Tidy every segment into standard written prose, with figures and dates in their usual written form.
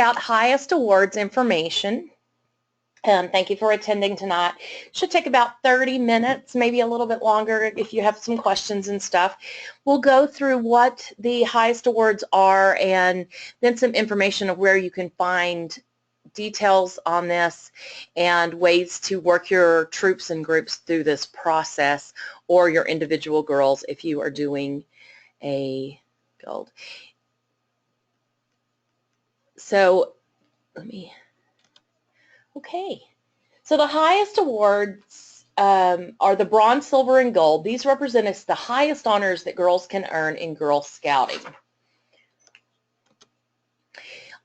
Scout highest awards information. Thank you for attending tonight. Should take about 30 minutes, maybe a little bit longer if you have some questions and stuff. We'll go through what the highest awards are and then some information of where you can find details on this and ways to work your troops and groups through this process, or your individual girls if you are doing a gold. So okay. So the highest awards are the bronze, silver, and gold. These represent the highest honors that girls can earn in Girl Scouting.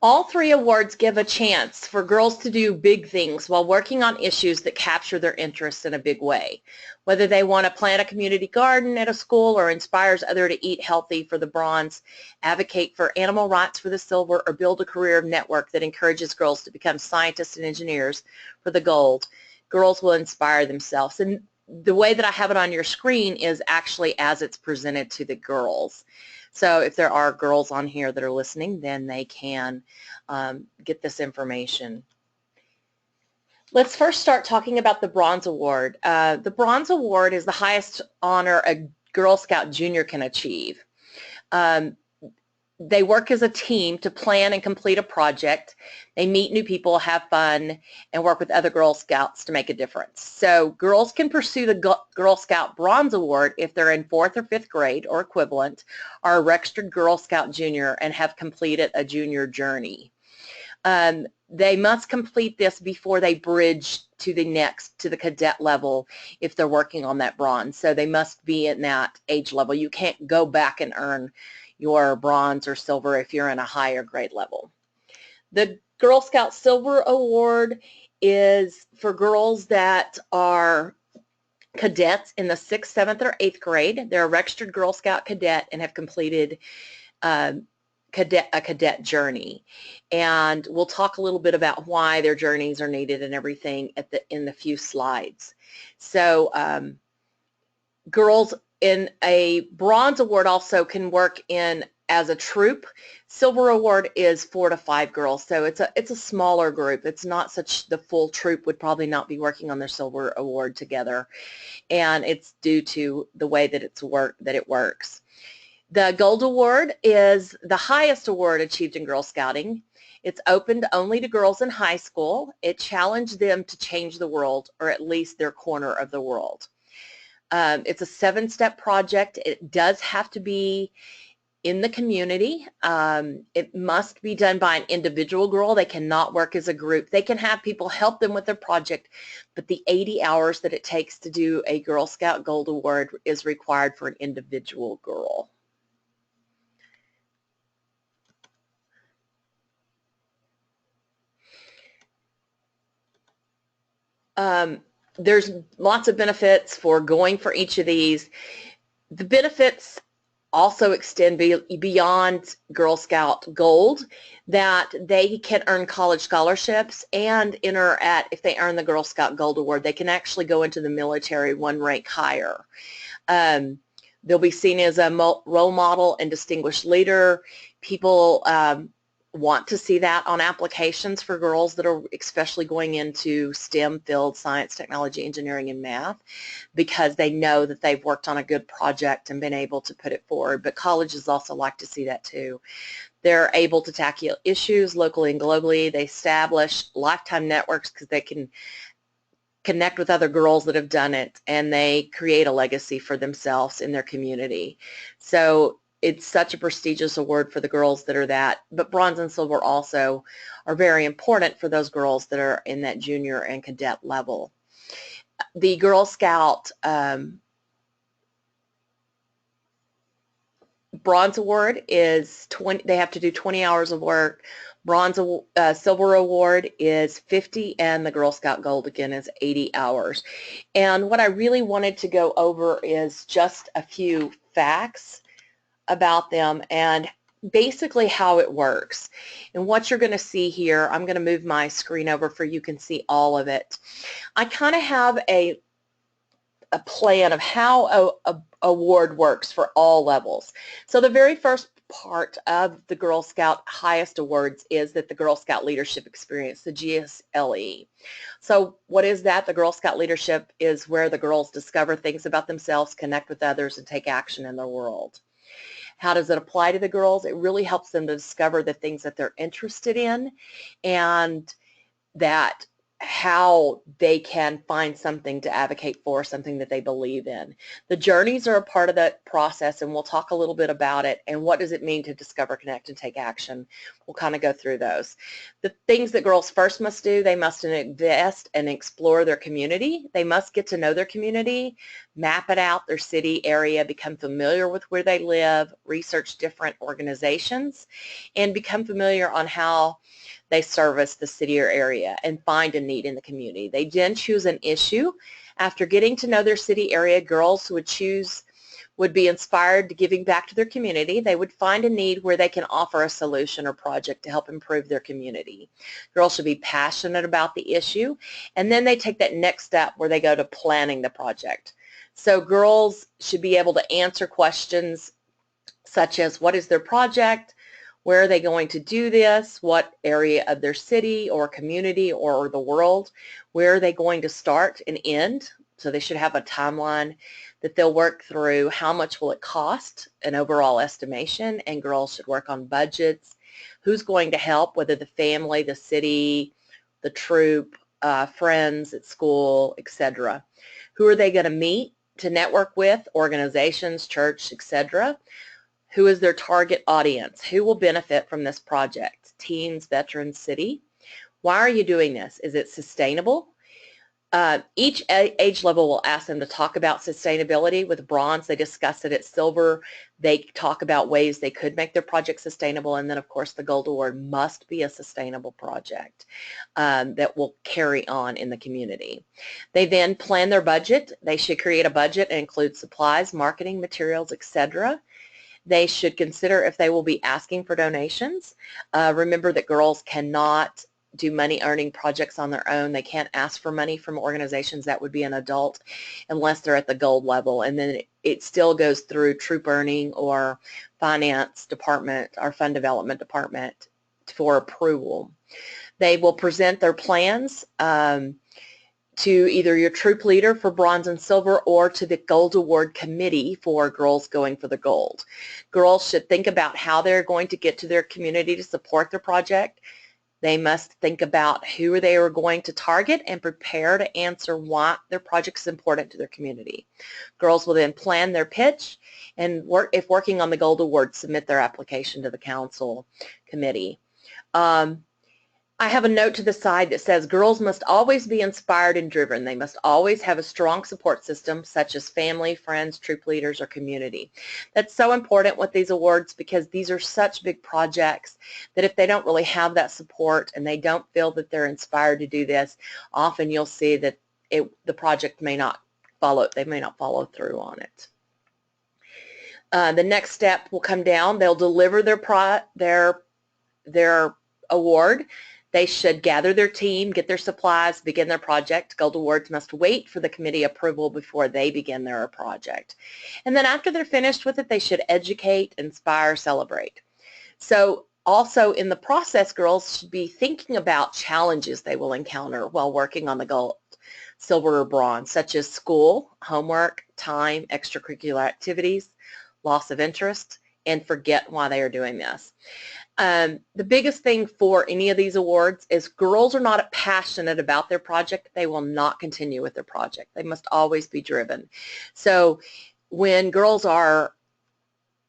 All three awards give a chance for girls to do big things while working on issues that capture their interests in a big way. Whether they want to plant a community garden at a school or inspires others to eat healthy for the bronze, advocate for animal rights for the silver, or build a career network that encourages girls to become scientists and engineers for the gold, girls will inspire themselves. And the way that I have it on your screen is actually as it's presented to the girls. So if there are girls on here that are listening, then they can get this information. Let's first start talking about the Bronze Award. The Bronze Award is the highest honor a Girl Scout junior can achieve. They work as a team to plan and complete a project. They meet new people, have fun, and work with other Girl Scouts to make a difference. So girls can pursue the Girl Scout Bronze Award if they're in 4th or 5th grade or equivalent, are a registered Girl Scout junior, and have completed a junior journey. They must complete this before they bridge to the cadet level if they're working on that bronze. So they must be in that age level. You can't go back and earn your bronze or silver if you're in a higher grade level. The Girl Scout Silver Award is for girls that are cadets in the 6th, 7th, or 8th grade. They're a registered Girl Scout cadet and have completed a cadet journey. And we'll talk a little bit about why their journeys are needed and everything in the few slides. So girls in a Bronze Award also can work in as a troop. Silver Award is 4 to 5 girls, so it's a smaller group. It's not such, the full troop would probably not be working on their Silver Award together, and it's due to the way that it works. The Gold Award is the highest award achieved in Girl Scouting. It's opened only to girls in high school. It challenged them to change the world, or at least their corner of the world. It's a 7-step project. It does have to be in the community. It must be done by an individual girl. They cannot work as a group. They can have people help them with their project, but the 80 hours that it takes to do a Girl Scout Gold Award is required for an individual girl. There's lots of benefits for going for each of these. The benefits also extend beyond Girl Scout Gold, that they can earn college scholarships and if they earn the Girl Scout Gold Award, they can actually go into the military 1 rank higher. They'll be seen as a role model and distinguished leader. People want to see that on applications for girls that are especially going into STEM field, science, technology, engineering, and math, because they know that they've worked on a good project and been able to put it forward. But colleges also like to see that too. They're able to tackle issues locally and globally. They establish lifetime networks because they can connect with other girls that have done it, and they create a legacy for themselves in their community. So it's such a prestigious award for the girls that are that, but bronze and silver also are very important for those girls that are in that junior and cadet level. The Girl Scout Bronze Award is they have to do 20 hours of work. Silver Award is 50, and the Girl Scout Gold again is 80 hours. And what I really wanted to go over is just a few facts about them and basically how it works. And what you're going to see here, I'm going to move my screen over for you can see all of it. I kind of have a plan of how a award works for all levels. So the very first part of the Girl Scout highest awards is that the Girl Scout Leadership Experience, the GSLE. So what is that? The Girl Scout leadership is where the girls discover things about themselves, connect with others, and take action in their world. How does it apply to the girls? It really helps them to discover the things that they're interested in, and that how they can find something to advocate for, something that they believe in. The journeys are a part of that process, and we'll talk a little bit about it and what does it mean to discover, connect, and take action. We'll kind of go through those. The things that girls first must do: they must invest and explore their community. They must get to know their community, map it out, their city area, become familiar with where they live, research different organizations, and become familiar on how they service the city or area and find a need in the community. They then choose an issue. After getting to know their city area, girls would be inspired to giving back to their community. They would find a need where they can offer a solution or project to help improve their community. Girls should be passionate about the issue, and then they take that next step where they go to planning the project. So girls should be able to answer questions such as, what is their project? Where are they going to do this? What area of their city or community or the world? Where are they going to start and end? So they should have a timeline that they'll work through. How much will it cost? An overall estimation. And girls should work on budgets. Who's going to help? Whether the family, the city, the troop, friends at school, etc. Who are they going to meet to network with? Organizations, church, etc. Who is their target audience? Who will benefit from this project? Teens, veterans, city. Why are you doing this? Is it sustainable? Each age level will ask them to talk about sustainability. With bronze, they discuss it. At silver, they talk about ways they could make their project sustainable. And then, of course, the gold award must be a sustainable project that will carry on in the community. They then plan their budget. They should create a budget and include supplies, marketing, materials, etc. They should consider if they will be asking for donations. Remember that girls cannot do money-earning projects on their own. They can't ask for money from organizations. That would be an adult unless they're at the gold level. And then it still goes through troop earning or finance department or fund development department for approval. They will present their plans to either your troop leader for bronze and silver or to the gold award committee for girls going for the gold. Girls should think about how they're going to get to their community to support their project. They must think about who they are going to target and prepare to answer why their project is important to their community. Girls will then plan their pitch and, if working on the gold award, submit their application to the council committee. I have a note to the side that says girls must always be inspired and driven. They must always have a strong support system such as family, friends, troop leaders, or community. That's so important with these awards because these are such big projects that if they don't really have that support and they don't feel that they're inspired to do this, often you'll see that the project may not follow through on it. The next step will come down. They'll deliver their award. They should gather their team, get their supplies, begin their project. Gold awards must wait for the committee approval before they begin their project. And then after they're finished with it, they should educate, inspire, celebrate. So also in the process, girls should be thinking about challenges they will encounter while working on the gold, silver, or bronze, such as school, homework, time, extracurricular activities, loss of interest, and forget why they are doing this. The biggest thing for any of these awards is girls are not passionate about their project, they will not continue with their project. They must always be driven. So when girls are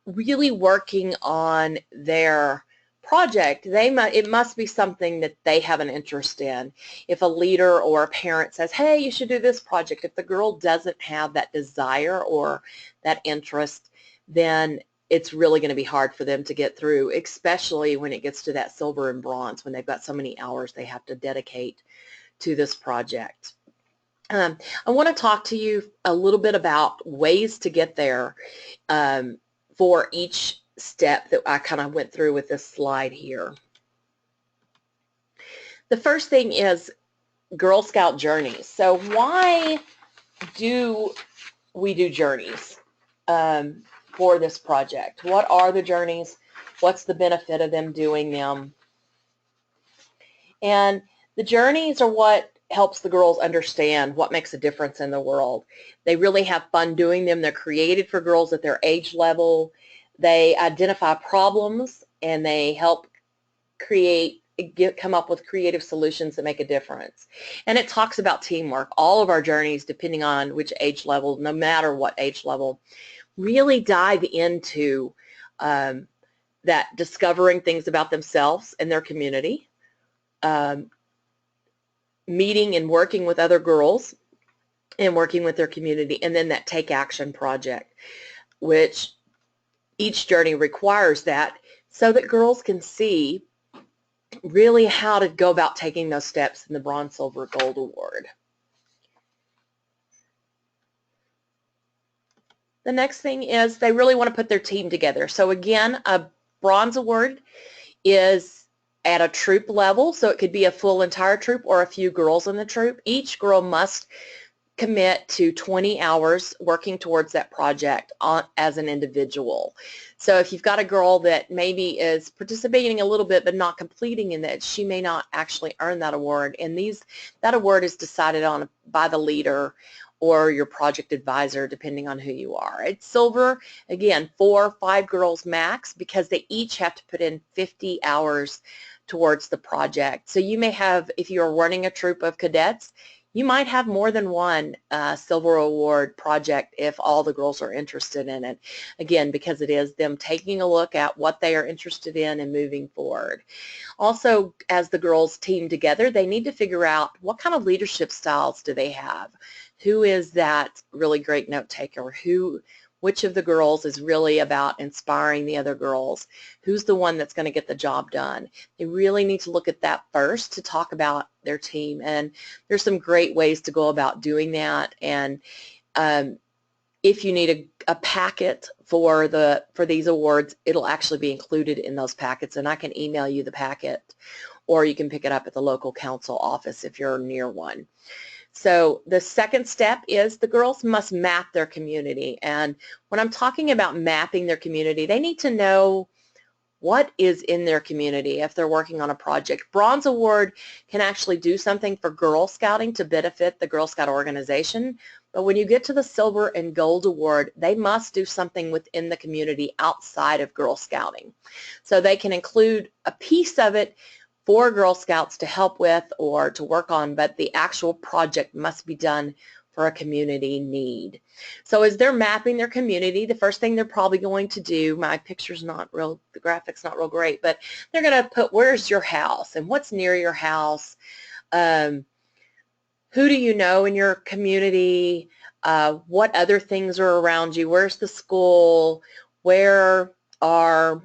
really working on their project, it must be something that they have an interest in. If a leader or a parent says, hey, you should do this project, if the girl doesn't have that desire or that interest, then it's really going to be hard for them to get through, especially when it gets to that silver and bronze, when they've got so many hours they have to dedicate to this project. I want to talk to you a little bit about ways to get there for each step that I kind of went through with this slide here. The first thing is Girl Scout journeys. So why do we do journeys? for this project. What are the journeys? What's the benefit of them doing them? And the journeys are what helps the girls understand what makes a difference in the world. They really have fun doing them. They're created for girls at their age level. They identify problems and they help come up with creative solutions that make a difference. And it talks about teamwork. All of our journeys, depending on which age level, no matter what age level, really dive into that discovering things about themselves and their community, meeting and working with other girls and working with their community, and then that take action project, which each journey requires that so that girls can see really how to go about taking those steps in the Bronze, Silver, Gold Award. The next thing is they really want to put their team together. So again, a Bronze Award is at a troop level, so it could be a full entire troop or a few girls in the troop. Each girl must commit to 20 hours working towards that project as an individual. So if you've got a girl that maybe is participating a little bit but not completing in that, she may not actually earn that award. And that award is decided on by the leader or your project advisor, depending on who you are. It's silver, again, 4 or 5 girls max, because they each have to put in 50 hours towards the project. So you may have, if you're running a troop of cadets, you might have more than one Silver Award project if all the girls are interested in it. Again, because it is them taking a look at what they are interested in and moving forward. Also, as the girls team together, they need to figure out what kind of leadership styles do they have. Who is that really great note taker? Which of the girls is really about inspiring the other girls? Who's the one that's going to get the job done? They really need to look at that first to talk about their team. And there's some great ways to go about doing that. And if you need a packet for these awards, it'll actually be included in those packets. And I can email you the packet, or you can pick it up at the local council office if you're near one. So the second step is the girls must map their community. And when I'm talking about mapping their community, they need to know what is in their community if they're working on a project. Bronze Award can actually do something for Girl Scouting to benefit the Girl Scout organization. But when you get to the Silver and Gold Award, they must do something within the community outside of Girl Scouting. So they can include a piece of it for Girl Scouts to help with or to work on, but the actual project must be done for a community need. So as they're mapping their community, the first thing they're probably going to do, my picture's not real, the graphic's not real great, but they're going to put where's your house and what's near your house, who do you know in your community, what other things are around you, where's the school, where are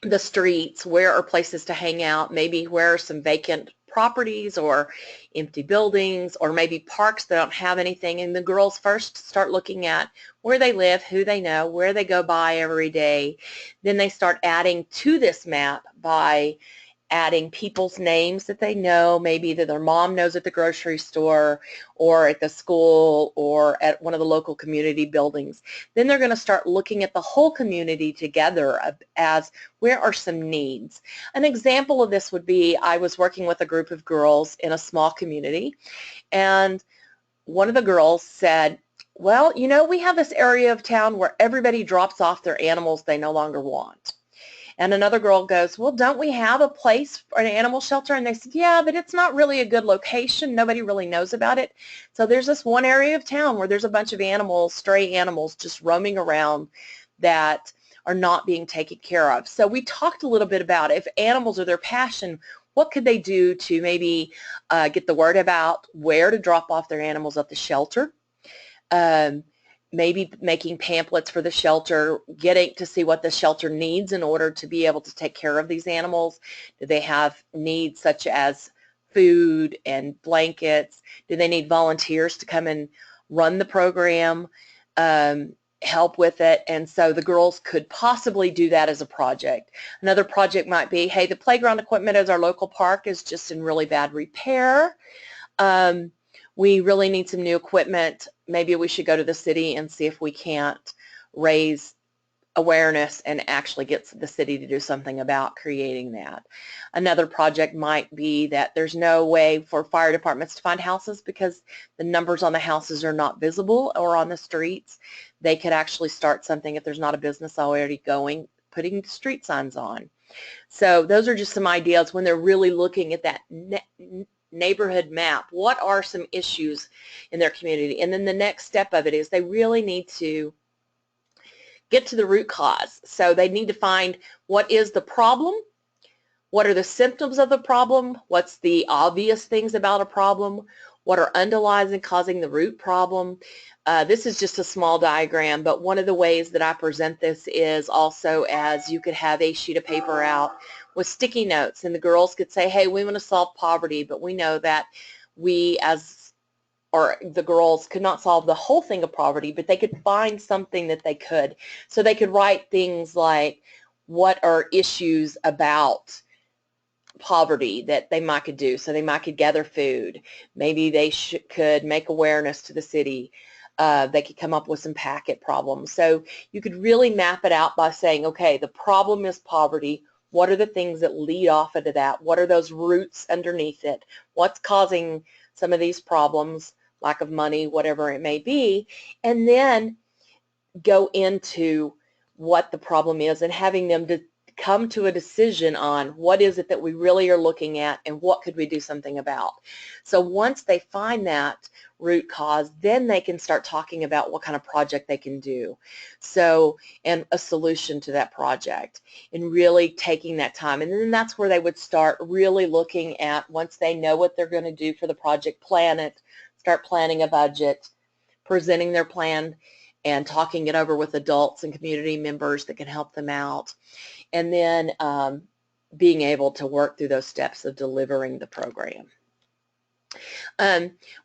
the streets, where are places to hang out, maybe where are some vacant properties or empty buildings, or maybe parks that don't have anything. And the girls first start looking at where they live, who they know, where they go by every day. Then they start adding to this map by adding people's names that they know, maybe that their mom knows at the grocery store or at the school or at one of the local community buildings. Then they're going to start looking at the whole community together as where are some needs. An example of this would be I was working with a group of girls in a small community, and one of the girls said, well, you know, we have this area of town where everybody drops off their animals they no longer want. And another girl goes, well, don't we have a place for an animal shelter? And they said, yeah, but it's not really a good location. Nobody really knows about it. So there's this one area of town where there's a bunch of animals, stray animals, just roaming around that are not being taken care of. So we talked a little bit about if animals are their passion, what could they do to maybe get the word about where to drop off their animals at the shelter? Maybe making pamphlets for the shelter, getting to see what the shelter needs in order to be able to take care of these animals. Do they have needs such as food and blankets? Do they need volunteers to come and run the program, help with it? And so the girls could possibly do that as a project. Another project might be, hey, the playground equipment at our local park is just in really bad repair. We really need some new equipment. Maybe we should go to the city and see if we can't raise awareness and actually gets the city to do something about creating that. Another project might be that there's no way for fire departments to find houses because the numbers on the houses are not visible or on the streets. They could actually start something if there's not a business already going, putting street signs on. So those are just some ideas when they're really looking at that neighborhood map. What are some issues in their community? And then the next step of it is they really need to get to the root cause. So they need to find what is the problem, what are the symptoms of the problem, what's the obvious things about a problem, what are underlying and causing the root problem. This is just a small diagram, but one of the ways that I present this is also as you could have a sheet of paper out with sticky notes, and the girls could say, hey, we want to solve poverty, but we know that we or the girls could not solve the whole thing of poverty, but they could find something that they could. So they could write things like, what are issues about poverty that they might could do? So they might could gather food. Maybe they could make awareness to the city. They could come up with some packet problems. So you could really map it out by saying, okay, the problem is poverty. What are the things that lead off into that? What are those roots underneath it? What's causing some of these problems, lack of money, whatever it may be, and then go into what the problem is and having them to come to a decision on what is it that we really are looking at and what could we do something about. So once they find that root cause, then they can start talking about what kind of project they can do. So, and a solution to that project, and really taking that time. And then that's where they would start really looking at, once they know what they're going to do for the project, plan it, start planning a budget, presenting their plan and talking it over with adults and community members that can help them out, and then being able to work through those steps of delivering the program.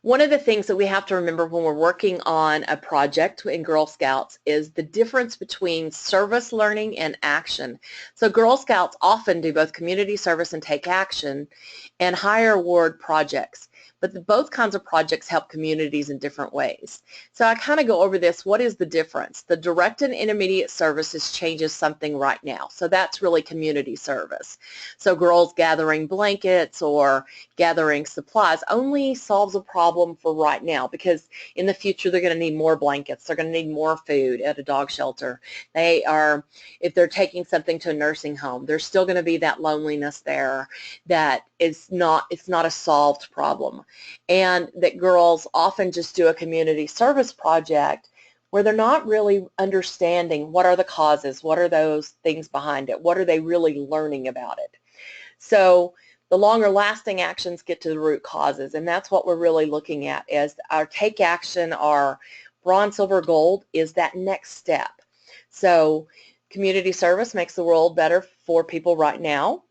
One of the things that we have to remember when we're working on a project in Girl Scouts is the difference between service learning and action. So Girl Scouts often do both community service and take action and higher award projects. But both kinds of projects help communities in different ways. So I kind of go over this. What is the difference? The direct and intermediate services changes something right now. So that's really community service. So girls gathering blankets or gathering supplies only solves a problem for right now, because in the future they're going to need more blankets. They're going to need more food at a dog shelter. If they're taking something to a nursing home, there's still going to be that loneliness there that it's not a solved problem. And that girls often just do a community service project where they're not really understanding what are the causes, what are those things behind it, what are they really learning about it. So the longer lasting actions get to the root causes, and that's what we're really looking at. As our take action, our bronze, silver, gold is that next step. So community service makes the world better for people right now.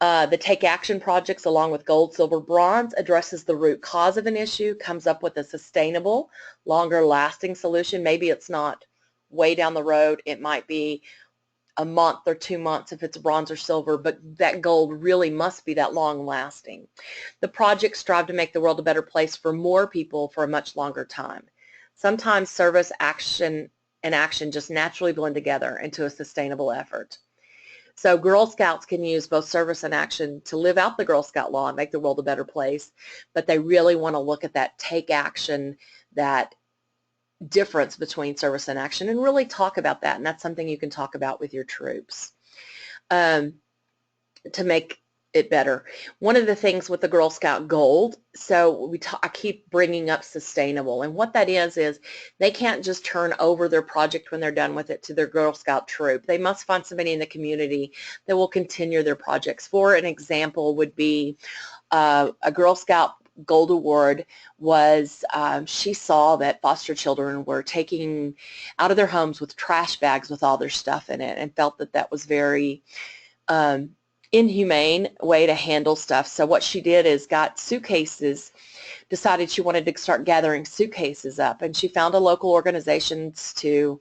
The take action projects, along with gold, silver, bronze, addresses the root cause of an issue, comes up with a sustainable, longer lasting solution. Maybe it's not way down the road. It might be a month or 2 months if it's bronze or silver, but that gold really must be that long lasting. The projects strive to make the world a better place for more people for a much longer time. Sometimes service, action, and action just naturally blend together into a sustainable effort. So Girl Scouts can use both service and action to live out the Girl Scout law and make the world a better place, but they really want to look at that take action, that difference between service and action, and really talk about that. And that's something you can talk about with your troops to make it better. One of the things with the Girl Scout Gold, so I keep bringing up sustainable, and what that is they can't just turn over their project when they're done with it to their Girl Scout troop. They must find somebody in the community that will continue their projects. For an example would be a Girl Scout Gold Award was she saw that foster children were taking out of their homes with trash bags with all their stuff in it, and felt that that was very inhumane way to handle stuff. So what she did is got suitcases, decided she wanted to start gathering suitcases up, and she found a local organization to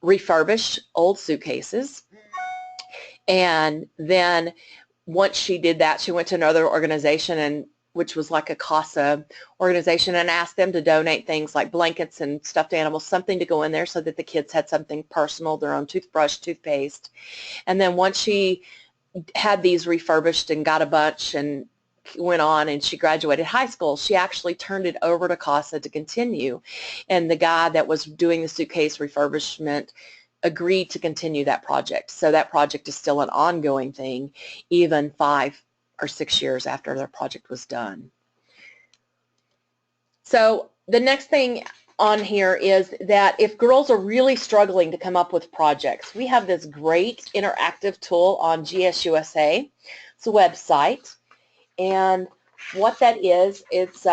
refurbish old suitcases. And then once she did that, she went to another organization and which was like a CASA organization, and asked them to donate things like blankets and stuffed animals, something to go in there so that the kids had something personal, their own toothbrush, toothpaste. And then once she had these refurbished and got a bunch and went on and she graduated high school, she actually turned it over to CASA to continue. And the guy that was doing the suitcase refurbishment agreed to continue that project. So that project is still an ongoing thing, even 5 or 6 years after their project was done. So the next thing on here is that if girls are really struggling to come up with projects, we have this great interactive tool on GSUSA. It's a website, and what that is, it's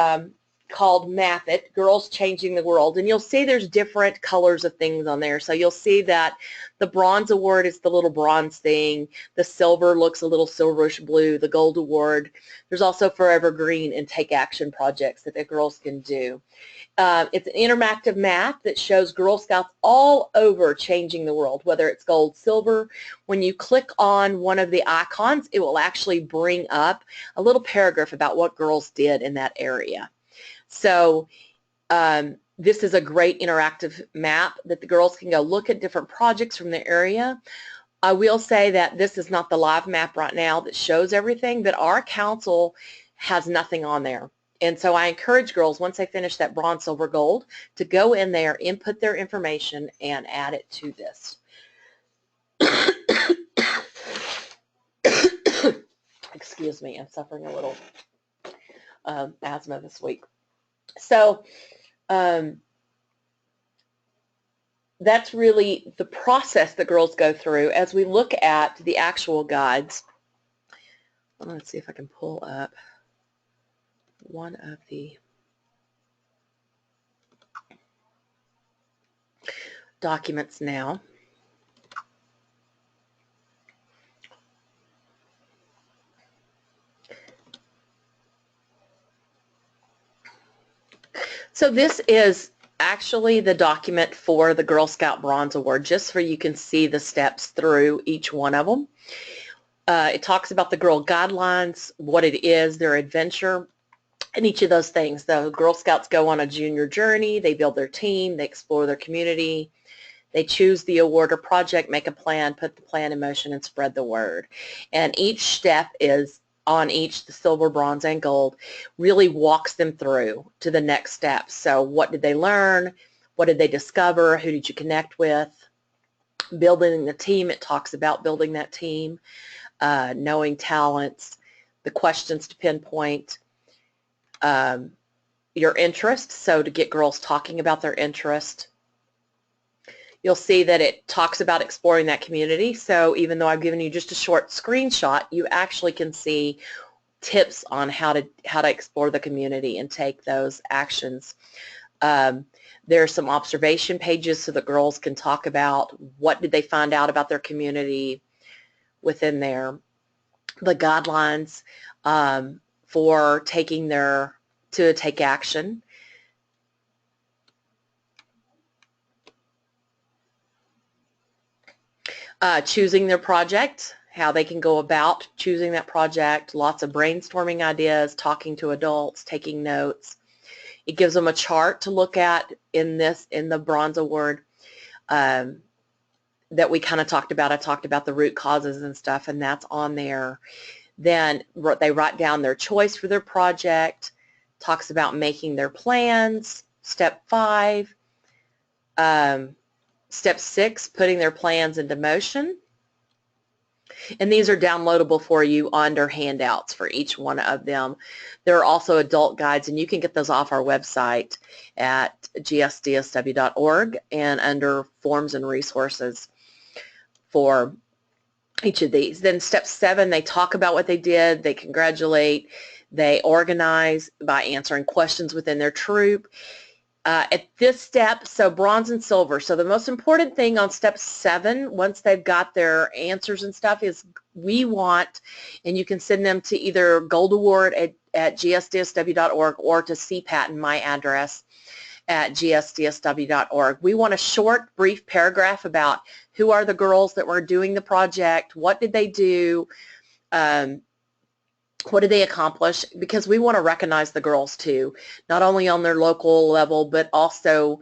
called Map It, Girls Changing the World, and you'll see there's different colors of things on there. So you'll see that the bronze award is the little bronze thing, the silver looks a little silverish blue, the gold award. There's also Forever Green and Take Action projects that the girls can do. It's an interactive map that shows Girl Scouts all over changing the world, whether it's gold, silver. When you click on one of the icons, it will actually bring up a little paragraph about what girls did in that area. So this is a great interactive map that the girls can go look at different projects from the area. I will say that this is not the live map right now that shows everything, but our council has nothing on there. And so I encourage girls, once they finish that bronze, silver, gold, to go in there, input their information, and add it to this. Excuse me, I'm suffering a little asthma this week. So that's really the process that girls go through. As we look at the actual guides, let's see if I can pull up one of the documents now. So this is actually the document for the Girl Scout Bronze Award, just so you can see the steps through each one of them. It talks about the girl guidelines, what it is, their adventure, and each of those things. The Girl Scouts go on a junior journey, they build their team, they explore their community, they choose the award or project, make a plan, put the plan in motion, and spread the word. And each step is on each, the silver, bronze, and gold, really walks them through to the next step. So what did they learn? What did they discover? Who did you connect with? Building the team, it talks about building that team, knowing talents, the questions to pinpoint, your interest, so to get girls talking about their interest. You'll see that it talks about exploring that community. So even though I've given you just a short screenshot, you actually can see tips on how to explore the community and take those actions. There are some observation pages so the girls can talk about what did they find out about their community within there. The guidelines for taking to take action. Choosing their project, how they can go about choosing that project, lots of brainstorming ideas, talking to adults, taking notes. It gives them a chart to look at in the Bronze Award that we kind of talked about. I talked about the root causes and stuff, and that's on there. Then they write down their choice for their project, talks about making their plans, step 5. Step 6, putting their plans into motion. And these are downloadable for you under handouts for each one of them. There are also adult guides, and you can get those off our website at gsdsw.org and under forms and resources for each of these. Then step 7, they talk about what they did, they congratulate, they organize by answering questions within their troop. At this step, so bronze and silver, so the most important thing on step 7, once they've got their answers and stuff, is we want, and you can send them to either Gold Award at gsdsw.org or to CPAT in my address at gsdsw.org. We want a short, brief paragraph about who are the girls that were doing the project, what did they do, What did they accomplish? Because we want to recognize the girls too, not only on their local level, but also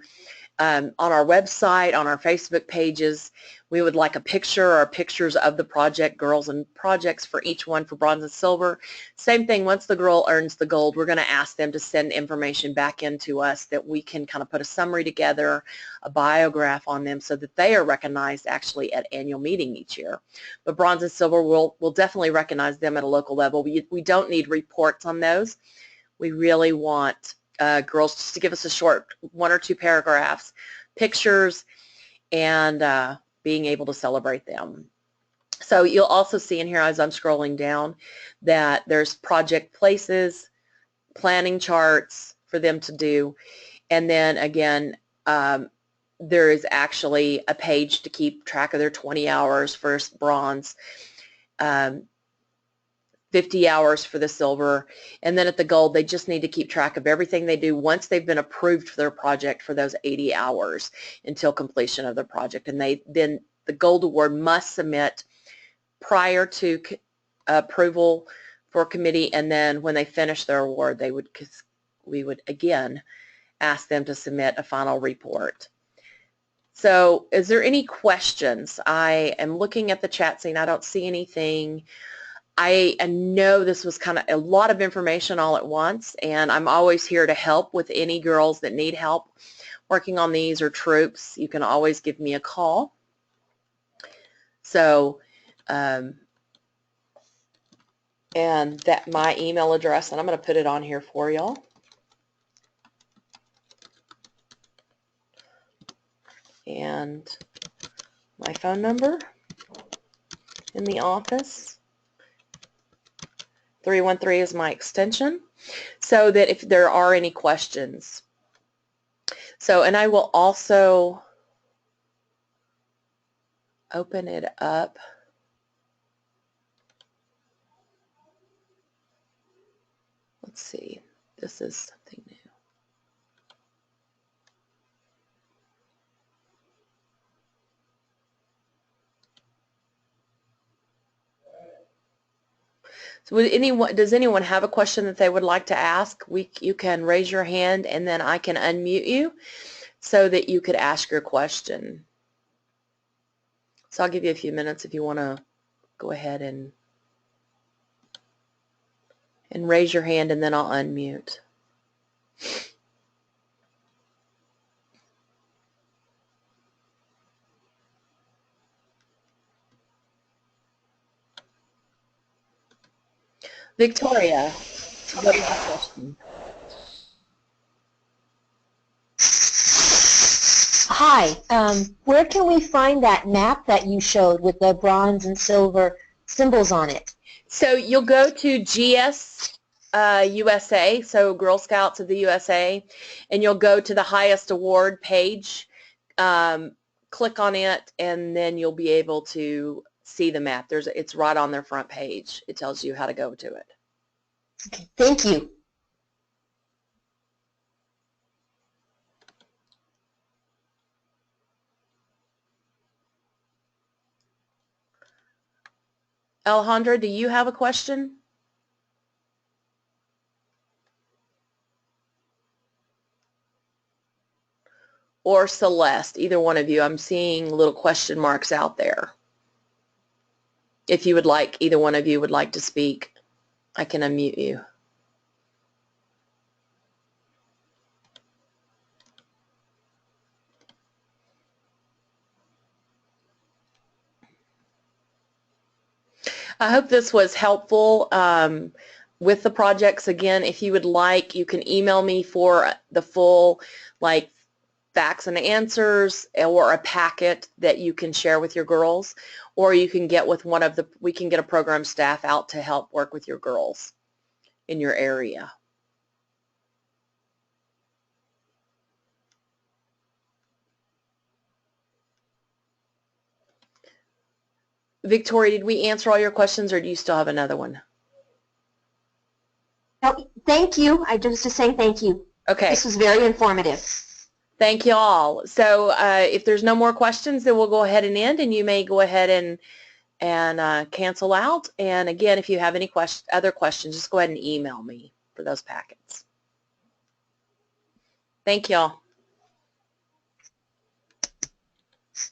on our website, on our Facebook pages. We would like a picture or pictures of the project, girls and projects for each one for bronze and silver. Same thing, once the girl earns the gold, we're going to ask them to send information back into us that we can kind of put a summary together, a biograph on them so that they are recognized actually at annual meeting each year. But bronze and silver, we'll definitely recognize them at a local level. We don't need reports on those. We really want girls just to give us a short 1 or 2 paragraphs, pictures, and being able to celebrate them. So you'll also see in here as I'm scrolling down that there's project places, planning charts for them to do, and then again there is actually a page to keep track of their 20 hours for bronze, 50 hours for the silver, and then at the gold they just need to keep track of everything they do once they've been approved for their project for those 80 hours until completion of the project. And then the gold award must submit prior to approval for committee, and then when they finish their award we would again ask them to submit a final report. So is there any questions? I am looking at the chat scene. I don't see anything. I know this was kind of a lot of information all at once, and I'm always here to help with any girls that need help working on these or troops. You can always give me a call. So, and that my email address, and I'm going to put it on here for y'all. And my phone number in the office. 313 is my extension, so that if there are any questions. So, and I will also open it up. Let's see, this is something new. So does anyone have a question that they would like to ask? You can raise your hand and then I can unmute you so that you could ask your question. So I'll give you a few minutes if you want to go ahead and raise your hand, and then I'll unmute. Victoria, what is your question? Hi, where can we find that map that you showed with the bronze and silver symbols on it? So you'll go to GS USA, so Girl Scouts of the USA, and you'll go to the highest award page, click on it, and then you'll be able to see the map. It's right on their front page. It tells you how to go to it. Okay, thank you. Alejandra, do you have a question? Or Celeste, either one of you. I'm seeing little question marks out there. If you would like, either one of you would like to speak, I can unmute you. I hope this was helpful with the projects. Again, if you would like, you can email me for the full facts and answers or a packet that you can share with your girls, or you can get with we can get a program staff out to help work with your girls in your area. Victoria, did we answer all your questions, or do you still have another one? No, thank you. I just saying thank you. Okay. This was very informative. Thank you all. So if there's no more questions, then we'll go ahead and end, and you may go ahead and cancel out. And again, if you have any other questions, just go ahead and email me for those packets. Thank y'all.